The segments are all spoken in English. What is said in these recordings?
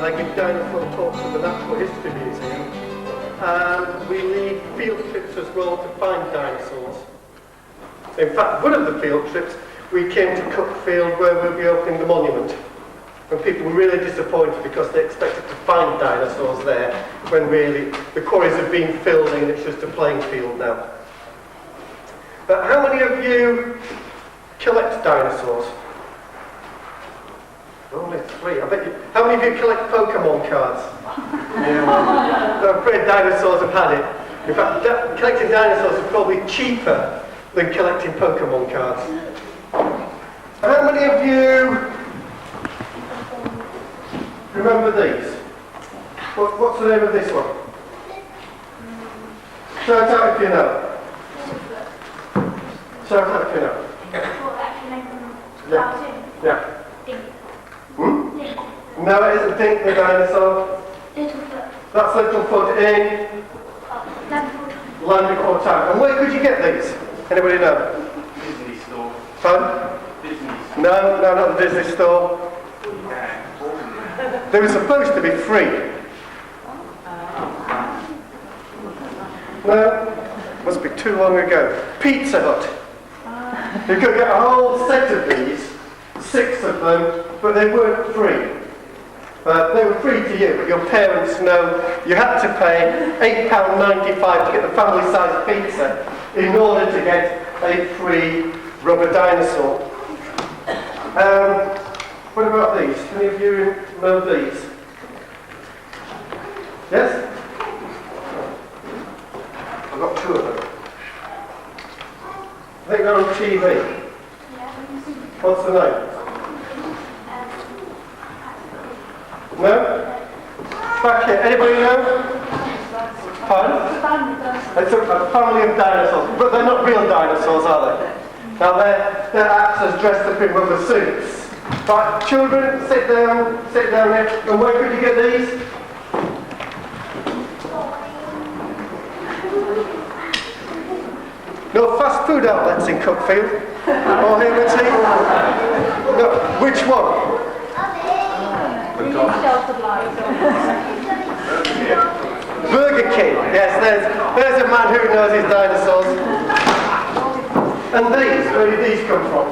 and I give dinosaur talks at the Natural History Museum. And we lead field trips as well to find dinosaurs. In fact, one of the field trips, we came to Cuckfield where we'll be opening the monument. And people were really disappointed because they expected to find dinosaurs there, when really the quarries have been filled and it's just a playing field now. But how many of you collect dinosaurs? Only 3. I bet you. How many of you collect Pokemon cards? Yeah. I'm afraid dinosaurs have had it. In fact, collecting dinosaurs is probably cheaper than collecting Pokemon cards. How many of you remember these? What's the name of this one? Shout out if you know. Shout out if you know. Yeah. Yeah. Hmm? No, it isn't Dink the dinosaur. Littlefoot. That's Littlefoot in Landport Town. And where could you get these? Anybody know? Disney store. Fun? Disney. No, not the Disney store. They were supposed to be free. No, must be too long ago. Pizza Hut. You could get a whole set of these, 6 of them, but they weren't free. They were free to you, but your parents know you had to pay £8.95 to get the family-sized pizza in order to get a free rubber dinosaur. What about these? Any of you know these? Yes? I've got 2 of them. I think they're on TV. What's the name? No? Back here. Anybody know? Pardon? It's a family of dinosaurs. But they're not real dinosaurs, are they? Now they're actors dressed up in rubber suits. Right, children, sit down here. And where could you get these? No fast food outlets in Cuckfield. Or here, let's see. No, which one? Burger King. Yes, there's a man who knows his dinosaurs. And these, where did these come from?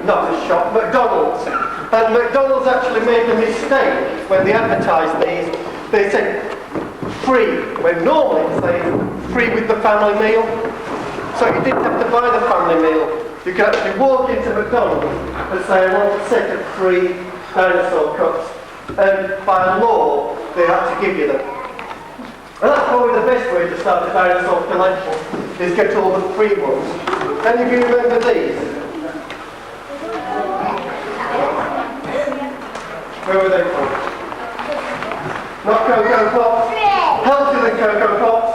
Not a shop, McDonald's. And McDonald's actually made a mistake when they advertised these. They said free, when normally it says free with the family meal. So you didn't have to buy the family meal. You could actually walk into McDonald's and say, I want a set of 3 dinosaur cups. And by law, they had to give you them. And that's probably the best way to start a dinosaur collection, is get all the free ones. Any of you remember these? Where were they from? Not Cocoa Pops. Healthier than Cocoa Pops.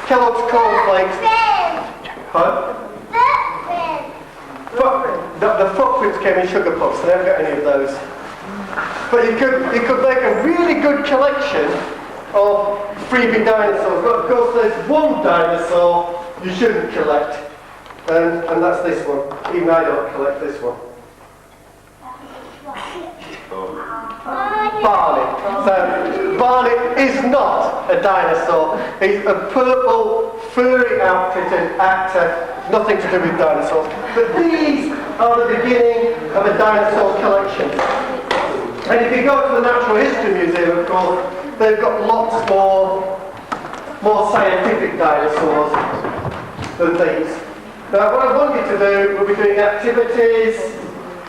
Kellogg's Cornflakes. Huh? The footprints came in Sugar Pops, so I haven't got any of those. But you could make a really good collection of freebie dinosaurs. But of course there's one dinosaur you shouldn't collect, and that's this one. Even I don't collect this one. Barney. So Barney is not a dinosaur. He's a purple, furry outfitted actor. Nothing to do with dinosaurs. But these are the beginning of a dinosaur collection. And if you go to the Natural History Museum, of course, they've got lots more scientific dinosaurs than these. Now, what I want you to do, we'll be doing activities.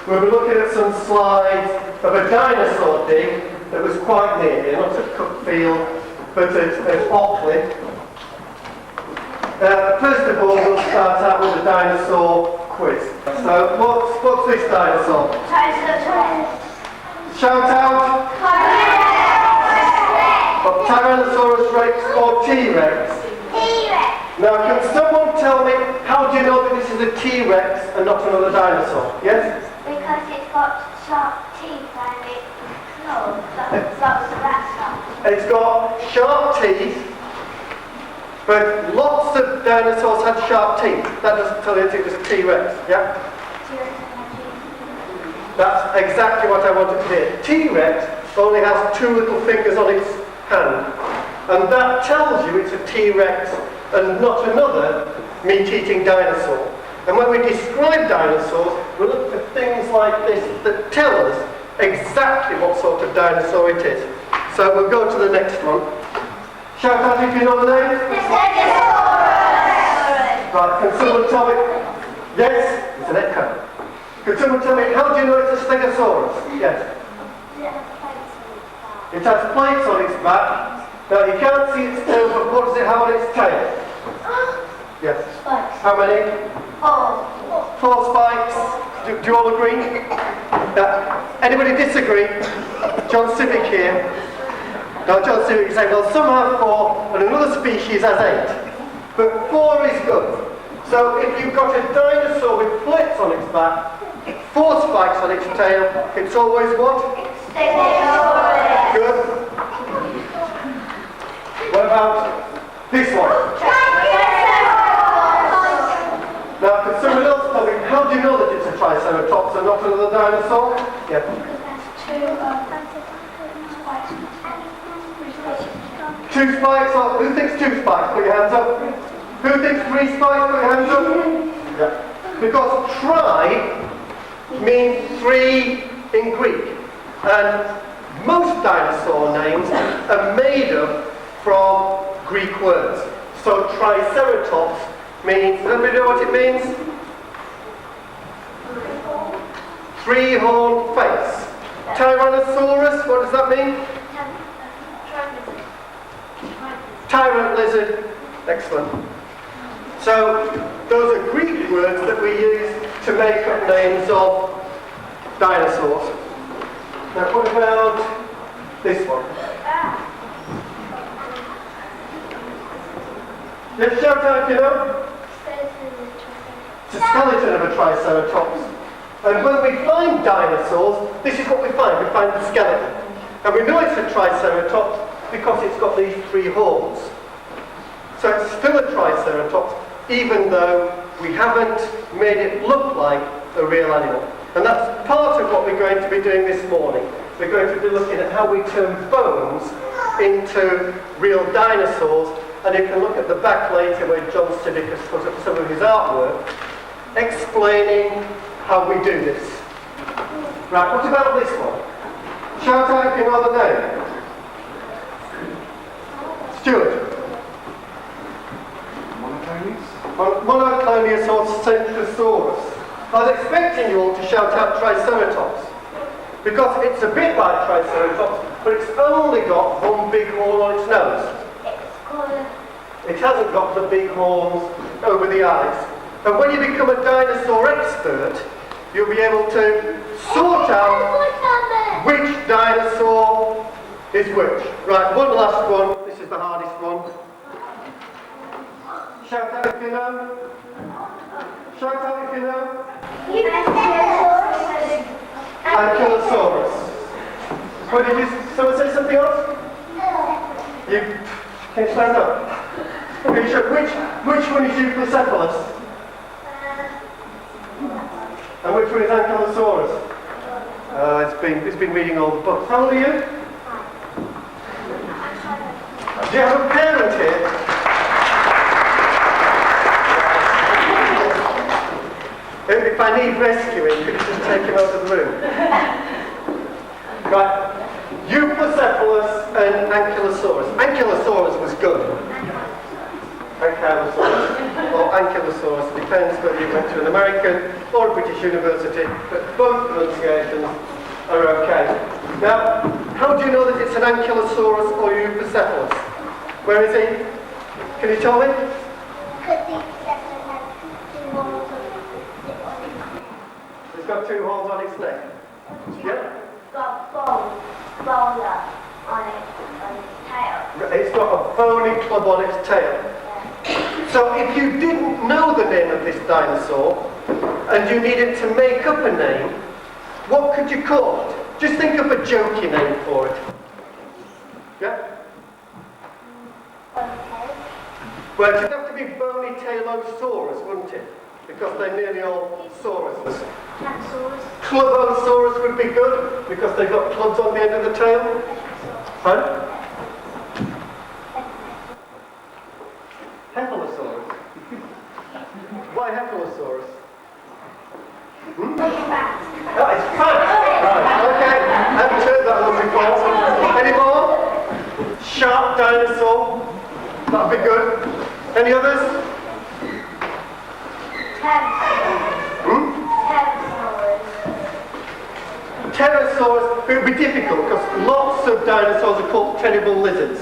We'll be looking at some slides of a dinosaur dig that was quite near here, not at Cuckfield, but at Ockley. First of all, we'll start out with a dinosaur quiz. So, what's this dinosaur? Shout out! Tyrannosaurus Rex or T-Rex? T-Rex. Now, can someone tell me, how do you know that this is a T-Rex and not another dinosaur? Yes? Because it's got sharp teeth and it claws, lots of that stuff. It's got sharp teeth, but lots of dinosaurs had sharp teeth. That doesn't tell you it was a T-Rex, yeah? That's exactly what I wanted to hear. T-Rex only has 2 little fingers on its hand. And that tells you it's a T-Rex and not another meat-eating dinosaur. And when we describe dinosaurs, we look for things like this that tell us exactly what sort of dinosaur it is. So we'll go to the next one. Shout out if you know the name. Right, can someone tell me? Yes, it's an echo. Can someone tell me, how do you know it's a Stegosaurus? Yes. It has plates on its back. Now you can't see its tail, but what does it have on its tail? Yes. Spikes. How many? 4 spikes. Do you all agree? Anybody disagree? John Civic here. Now John Civic is saying, well, some have 4 and another species has 8. But 4 is good. So if you've got a dinosaur with plates on its back, 4 spikes on its tail, it's always what? Stegosaurus. Good. What about this one? Now, can someone else tell me, how do you know that it's a Triceratops and not another dinosaur? Yeah. Two spikes. Who thinks 2 spikes? Put your hands up. Who thinks 3 spikes? Put your hands up. Yeah. Because tri means 3 in Greek. And most dinosaur names are made up from Greek words. So Triceratops means, does anybody know what it means? 3-horned face. Tyrannosaurus, what does that mean? Tyrant lizard. Excellent. So those are Greek words that we use to make up names of dinosaurs. Now what about this one? Let's shout out, you know? It's a skeleton of a Triceratops. And when we find dinosaurs, this is what we find. We find the skeleton. And we know it's a Triceratops because it's got these 3 horns. So it's still a Triceratops, even though we haven't made it look like a real animal. And that's part of what we're going to be doing this morning. We're going to be looking at how we turn bones into real dinosaurs. And you can look at the back later where John Civic has put up some of his artwork explaining how we do this. Right, what about this one? Shout out if you know the name. Stuart. Monoclonius or Centrosaurus. I was expecting you all to shout out Triceratops because it's a bit like Triceratops, but it's only got 1 big horn on its nose. It hasn't got the big horns over the eyes. And when you become a dinosaur expert, you'll be able to sort out which dinosaur is which. Right, one last one. This is the hardest one. Shout out if you know. Shout out if you know. Ankylosaurus. What did you, someone say something else? Can you stand up? Okay, sure. Which one is Eupliocephalus? And which one is Ankylosaurus? It's been reading all the books. How old are you? Do you have a parent here? If I need rescuing, could you just take him out of the room? Right. Eupliocephalus and Ankylosaurus. Ankylosaurus was good. Ankylosaurus or Ankylosaurus, depends whether you went to an American or a British university, but both pronunciations are okay. Now, how do you know that it's an Ankylosaurus or Eupliocephalus? Where is he? Can you tell me? It's got 2 holes on its neck. Yeah? Got bone on its tail. It's got a bony club on its tail. So if you didn't know the name of this dinosaur and you needed to make up a name, what could you call it? Just think of a jokey name for it. Yeah? Okay. Well, it'd have to be Bony Tailosaurus, wouldn't it? because they're nearly all sauruses. Dinosaurs. Clubosaurus would be good, because they've got clubs on the end of the tail. Huh? Cephalosaurus. Why Cephalosaurus? Fat. Oh, it's fat. Right, okay. I haven't heard that one before. Any more? Sharp dinosaur. That'd be good. Any others? Pterosaurs. It would be difficult because lots of dinosaurs are called terrible lizards.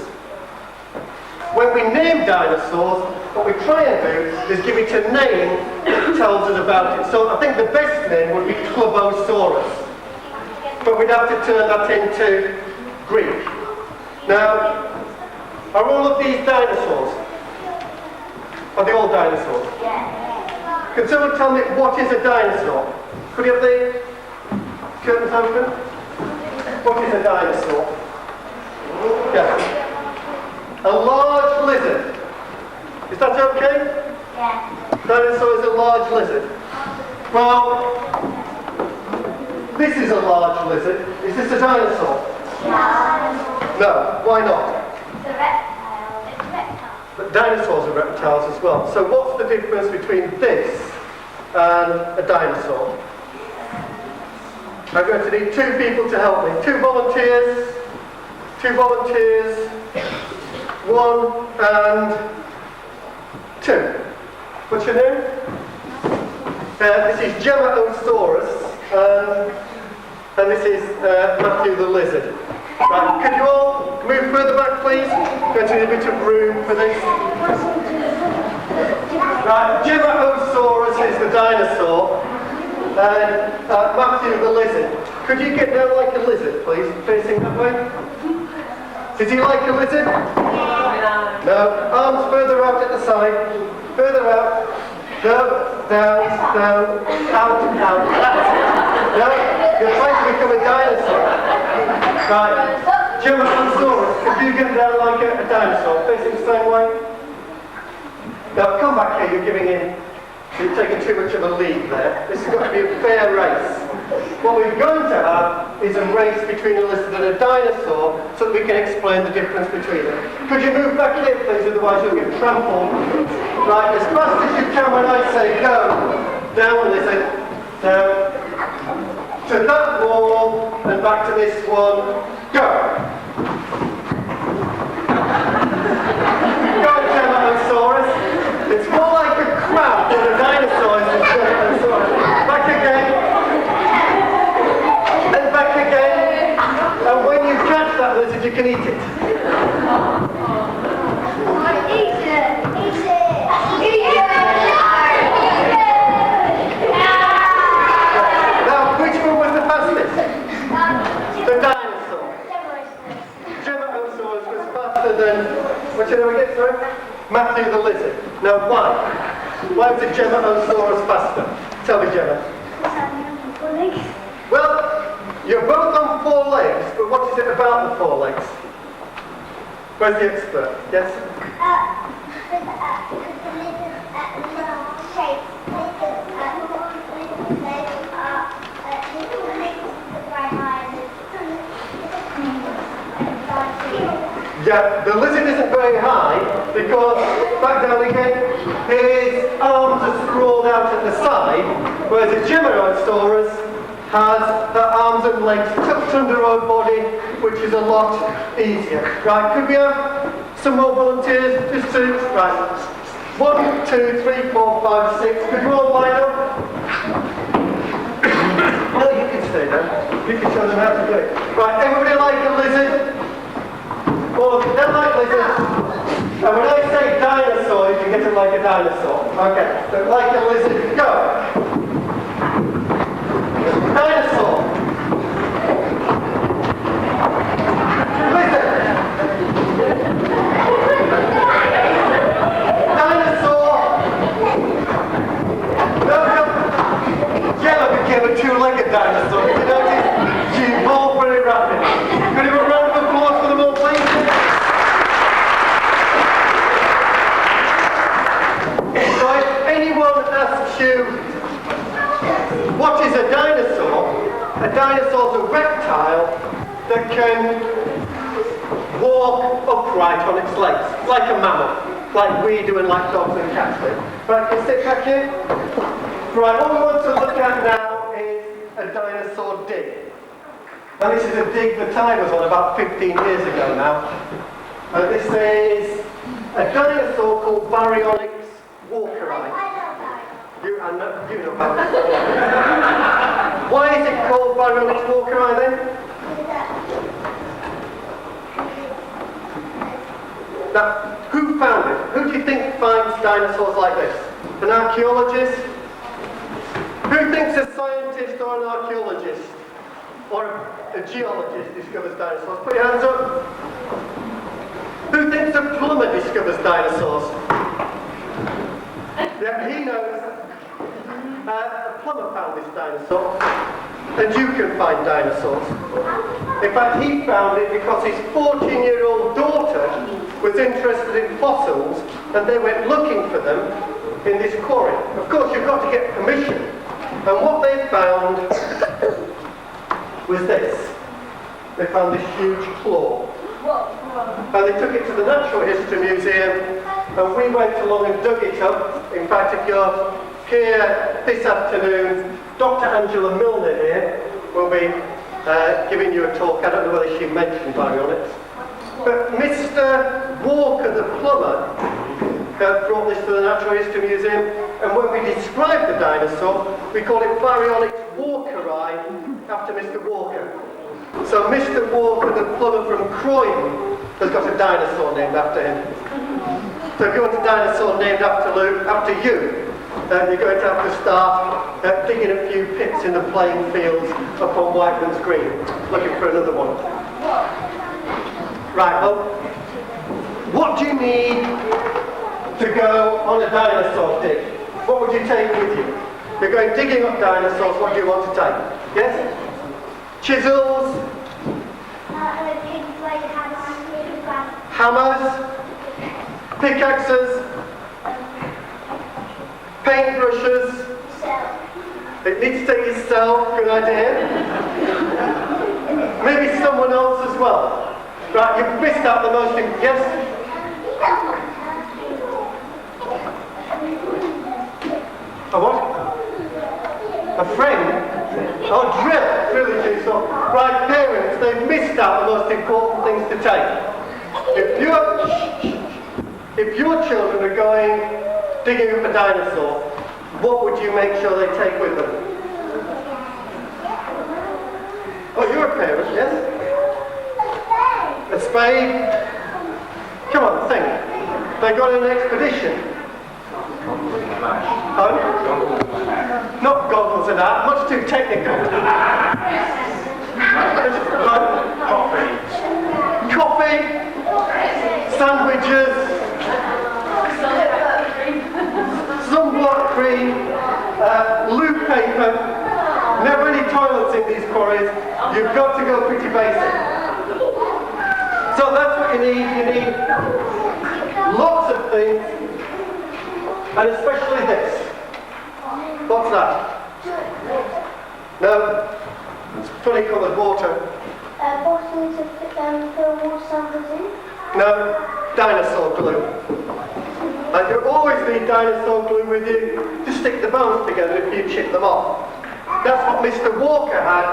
When we name dinosaurs, what we try and do is give it a name that tells us about it. So I think the best name would be Clubosaurus. But we'd have to turn that into Greek. Now, are all of these dinosaurs? Are they all dinosaurs? Yeah. Can someone tell me what is a dinosaur? Could you have the curtains open? What is a dinosaur? Yes. A large lizard. Is that okay? Yeah. Dinosaur is a large lizard. Well, this is a large lizard. Is this a dinosaur? No. No. Why not? It's a reptile. It's a reptile. But dinosaurs are reptiles as well. So what's the difference between this and a dinosaur? I'm going to need two people to help me. Two volunteers. Two volunteers. 1 and 2. What's your name? This is Gemmaosaurus, and this is Matthew the lizard. Right, could you all move further back, please? Going to need a bit of room for this. Right, Gemmaosaurus is the dinosaur, and Matthew the lizard. Could you get down like a lizard, please, facing that way? Did he like a lizard? No. Arms further out at the side. Further out. No. Down. Down. Out. Out. No. You're trying to become a dinosaur. Right. Gemmaosaurus, could you get down like a dinosaur? Facing the same way? Now come back here. You're giving in. You're taking too much of a lead there. This has got to be a fair race. What we're going to have is a race between a lizard and a dinosaur so that we can explain the difference between them. Could you move back here, please, otherwise you'll get trampled. Right, as fast as you can when I say go. Down, lizard. Down. To that wall, and back to this one. Go. Go, Gemmaosaurus. It's more like a crab than a dinosaur is a Gemmaosaurus. Back again. Back again, and when you catch that lizard, you can eat it. Eat it. Eat it. Eat it. Now, which one was the fastest? The dinosaur. Gemmaosaurus was faster than, what's your name again, sorry? Matthew the lizard. Now, why? Why was the Gemmaosaurus faster? Tell me, Gemma. Well, you're both on 4 legs, but what is it about the 4 legs? Where's the expert? Yes? Because the lizard shape, lizards very high. Yeah, the lizard isn't very high because, back down again, his arms are sprawled out at the side, whereas the Gemmaosaurus has her arms and legs tucked under her body, which is a lot easier. Right, could we have some more volunteers? Just 2? Right. 1, 2, 3, 4, 5, 6. Could you all line up? No, you can stay there. You can show them how to do it. Right, everybody like a lizard? All of you don't like lizards? And when I say dinosaur, you get it like a dinosaur. Okay, so like a lizard, go. Dinosaur. Lizard. Dinosaur. No. Gemma became a 2-legged dinosaur. You notice? She evolved very rapidly. Could you have a round of applause for them all, please? So if anyone asks ask you, what is a dinosaur? A dinosaur is a reptile that can walk upright on its legs, like a mammal, like we do and like dogs and cats do. Right, can you sit back here? Right, what we want to look at now is a dinosaur dig. And this is a dig that I was on about 15 years ago now. And this is a dinosaur called Baryonyx walkeri. You know about it. Why is it called Baryonyx walkeri then? Now, who found it? Who do you think finds dinosaurs like this? An archaeologist? Who thinks a scientist or an archaeologist or a geologist discovers dinosaurs? Put your hands up. Who thinks a plumber discovers dinosaurs? Yeah, he knows. A plumber found this dinosaur, and you can find dinosaurs. In fact, he found it because his 14-year-old daughter was interested in fossils, and they went looking for them in this quarry. Of course, you've got to get permission. And what they found was this. They found this huge claw. And they took it to the Natural History Museum, and we went along and dug it up. In fact, if you're here this afternoon, Dr. Angela Milner here will be giving you a talk. I don't know whether she mentioned baryonyx. But Mr. Walker, the plumber, brought this to the Natural History Museum, and when we describe the dinosaur, we call it Baryonyx walkeri after Mr. Walker. So Mr. Walker, the plumber from Croydon, has got a dinosaur named after him. So if you want a dinosaur named after you, you're going to have to start digging a few pits in the playing fields up on Whiteman's Green, looking for another one. Right, well, what do you need to go on a dinosaur dig? What would you take with you? You're going digging up dinosaurs, what do you want to take? Yes? Chisels? Hammers? Pickaxes? Paintbrushes? It needs to take yourself, good idea. Maybe someone else as well. Right, you've missed out the most important. Yes? A what? A friend? Oh, drill is so. Right, parents, they've missed out the most important things to take. If your children are going digging up a dinosaur, what would you make sure they take with them? Oh, you're a parent, yes? A spade? Come on, think. They got an expedition. Oh? Not goggles and that, much too technical. Coffee? Sandwiches? Sunblock cream? Loo paper? Never any toilets in these quarries. You've got to go pretty basic. So that's what you need. You need lots of things, and especially this. What's that? No, it's funny coloured water. Bottle to fill water samples in? No, dinosaur glue. And you always need dinosaur glue with you to stick the bones together if you chip them off. That's what Mr. Walker had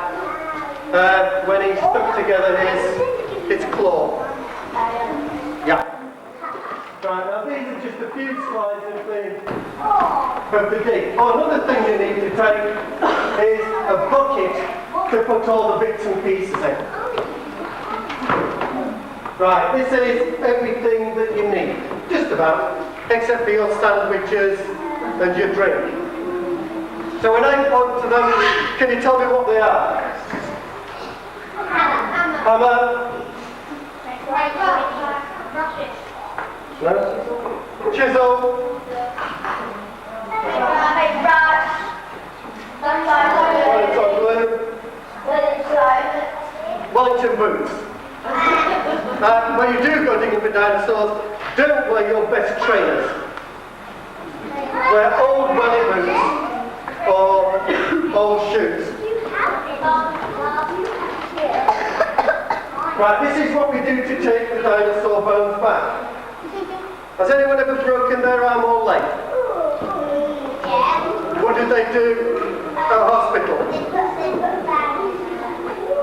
when he stuck together his claw. Yeah. Right, now these are just a few slides of the dig. Oh, another thing you need to take is a bucket to put all the bits and pieces in. Right, this is everything that you need. Just about, except for your sandwiches and your drink. So when I point to them, can you tell me what they are? Hammer? No? Chisel? Wellington boots. When you do go digging for dinosaurs, don't wear your best trainers. wear old welly boots or old shoes. Right, this is what we do to take the dinosaur bones back. Has anyone ever broken their arm or leg? What did they do at a hospital?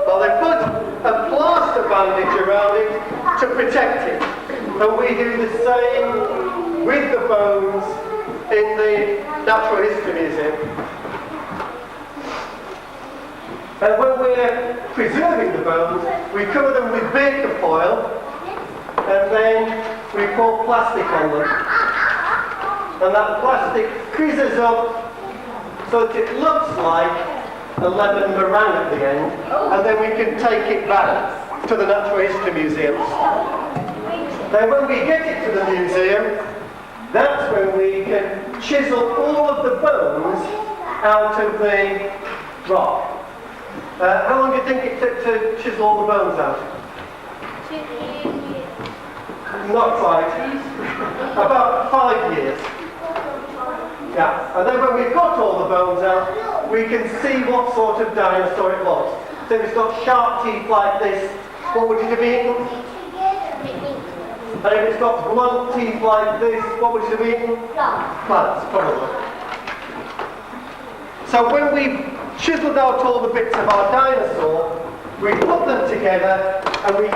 Well, they put a plaster bandage around it to protect it. And we do the same with the bones in the Natural History Museum. And when we're preserving the bones, we cover them with baker foil, and then we pour plastic on them. And that plastic creases up so that it looks like a lemon meringue at the end, and then we can take it back to the Natural History Museum. Then when we get it to the museum, that's when we can chisel all of the bones out of the rock. How long do you think it took to chisel all the bones out? 2 years. Not quite. About 5 years. Yeah. And then when we've got all the bones out, we can see what sort of dinosaur it was. So if it's got sharp teeth like this, what would it have eaten? And if it's got blunt teeth like this, what would it have eaten? Plants, probably. So when we've chiseled out all the bits of our dinosaur, we put them together and we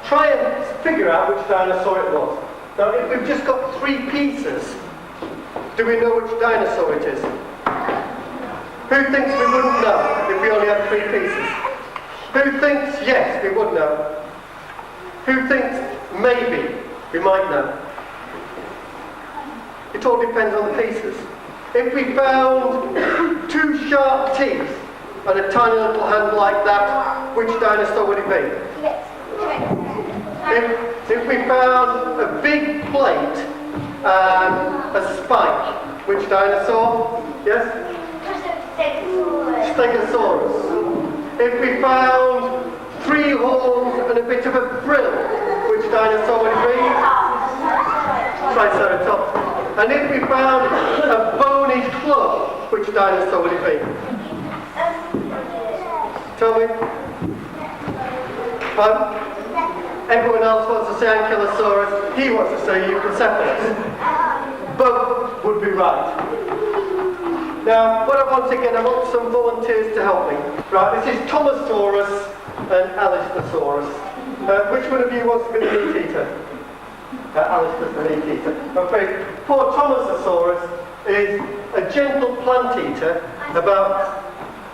try and figure out which dinosaur it was. Now, if we've just got 3 pieces, do we know which dinosaur it is? Who thinks we wouldn't know if we only had 3 pieces? Who thinks yes, we would know? Who thinks maybe we might know? It all depends on the pieces. If we found 2 sharp teeth and a tiny little hand like that, which dinosaur would it be? If we found a big plate and a spike, which dinosaur? Yes? Stegosaurus. If we found 3 horns and a bit of a frill, which dinosaur would it be? Triceratops. And if we found a bony club, which dinosaur would it be? Tell me. Everyone else wants to say Ankylosaurus. He wants to say Euprocephalus. Both would be right. Now, what I want to get, I want some volunteers to help me. Right, this is Thomasaurus and Alistosaurus. Which one of you wants to be the meat eater? Alistair's the meat eater. Okay, poor Thomasosaurus is a gentle plant eater about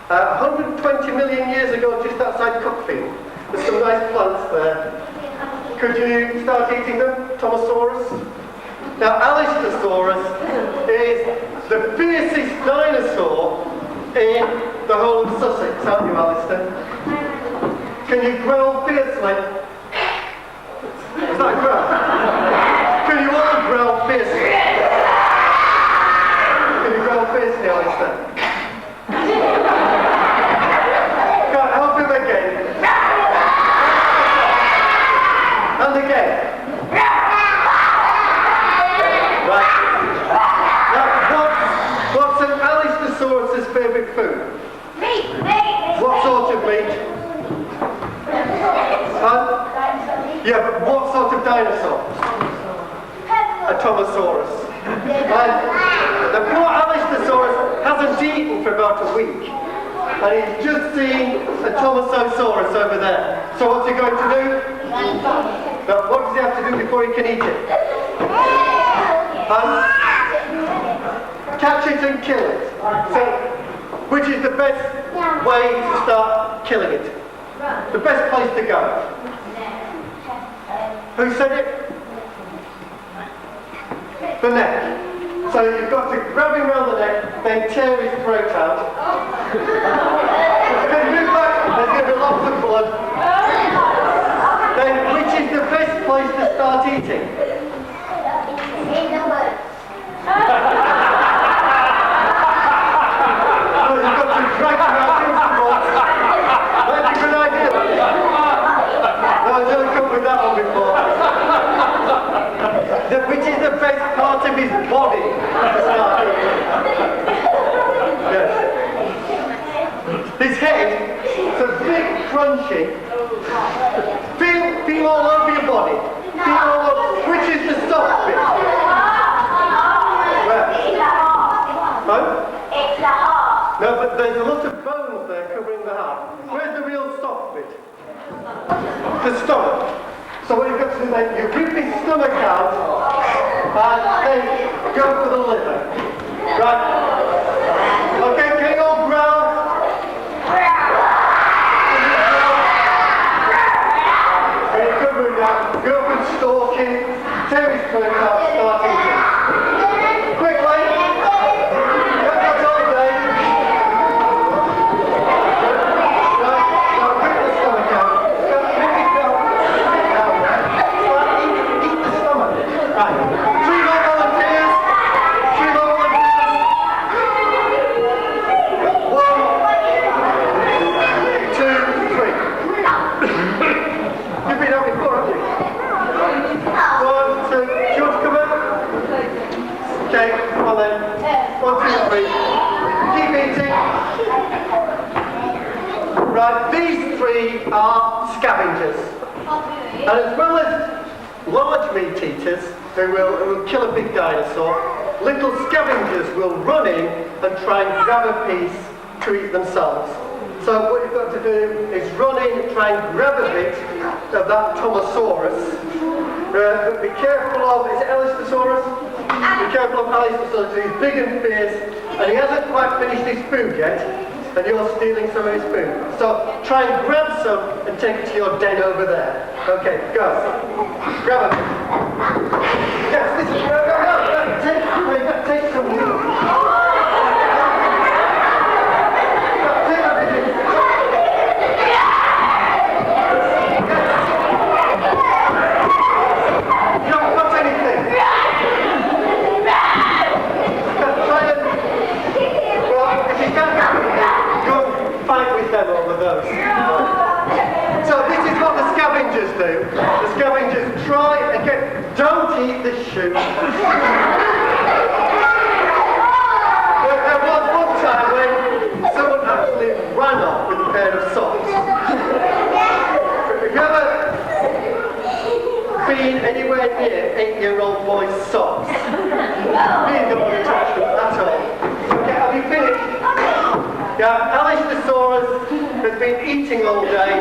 120 million years ago just outside Cuckfield. There's some nice plants there. Could you start eating them, Thomasaurus? Now, Alistosaurus is the fiercest dinosaur in the whole of Sussex, aren't you, Alistair? Can you growl fiercely? Is that a growl? Can you all growl fiercely? Can you growl fiercely, Alistair? Can't help him again. And again. Right. Now, what's an Alistosaurus' favourite food? Meat. What sort of meat? Yeah, but what sort of dinosaur? A Thomasaurus. And the poor Alistosaurus hasn't eaten for about a week. And he's just seen a Thomasosaurus over there. So what's he going to do? Now, what does he have to do before he can eat it? Catch it and kill it. So, which is the best way to start killing it? The best place to go? Who said it? The neck. So you've got to grab him round the neck, then tear his throat out. Then move back, there's going to be lots of blood. Then which is the best place to start eating? In the woods. So you've got to drag him out into the woods. That's a good idea. No, I've never come with that one before. Which is the best part of his body to start eating? head, it's a big crunching. Feel all over your body. Feel all over, which is the soft bit. Where? Huh? It's the heart. No, but there's a lot of bones there covering the heart. Where's the real soft bit? The stomach. So what you've got to do then, you rip his stomach out and then go for the liver. Right? Okay, can you all growl? And you come move down, go up and stalk him, tear his throat out, start eating. Quickly! That's all day. Right, now rip the stomach out. Go, rip it down. Down there. Start eat the stomach. Right. 3 more volunteers. 3 more volunteers. 1, 2, 3. You've been out before, haven't you? 1, 2. Do you want to come in? Okay, come on then. 1, 2, 3. Keep eating. Right, these 3 are scavengers. And as well as large meat eaters who will kill a big dinosaur, little scavengers will run in and try and grab a piece to eat themselves. So what you've got to do is run in, try and grab a bit of that Tomosaurus. But be careful of, is it Alistosaurus? Be careful of Alistosaurus, he's big and fierce, and he hasn't quite finished his food yet, and you're stealing some of his food. So try and grab some and take it to your den over there. Okay, go. Grab it. Yes, this is, go. Take some. Over those. So this is what the scavengers do. The scavengers try again. Don't eat the shoe. There was one time when someone actually ran off with a pair of socks. Have you ever been anywhere near 8-year-old boys' socks? You don't want to touch them at all. Okay, have you finished? Yeah, Alistosaurus has been eating all day.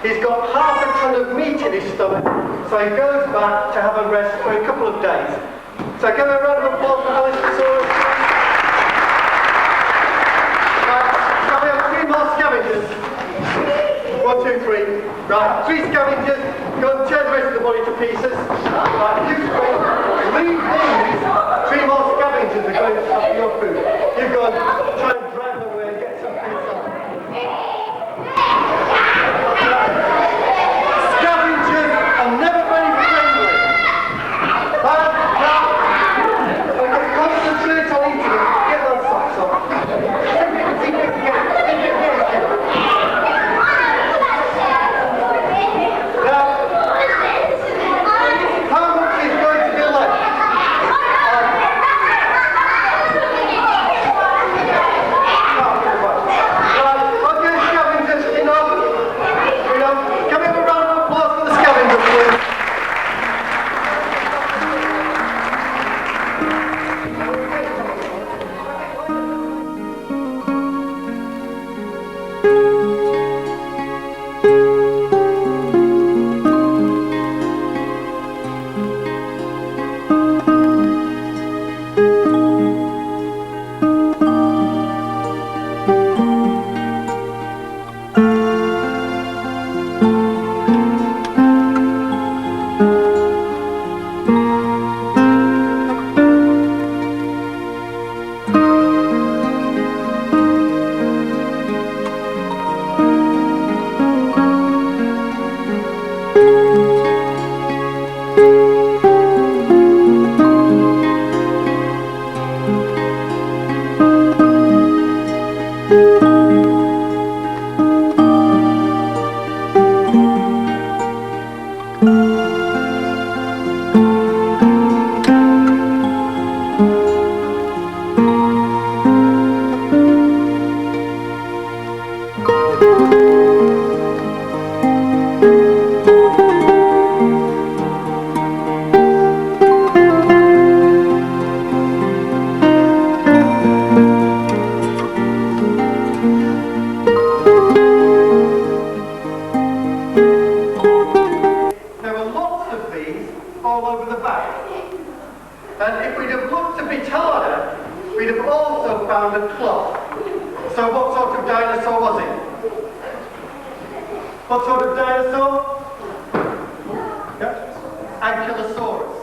He's got half a ton of meat in his stomach, so he goes back to have a rest for a couple of days. So give a round of applause for Alistosaurus. Shall we have 3 more scavengers? 1, 2, 3. Right, 3 scavengers. Go and tear the rest of the body to pieces. Right, you 3. Leave these. 3 more scavengers are going to have your food. You go and try and drag them away and get some for yourself. Scavengers are never very friendly. Okay, concentrate on eating them. Get those socks on. Now, how much is going to be left? we'd have also found a club. So what sort of dinosaur was it? What sort of dinosaur? Yeah. Ankylosaurus.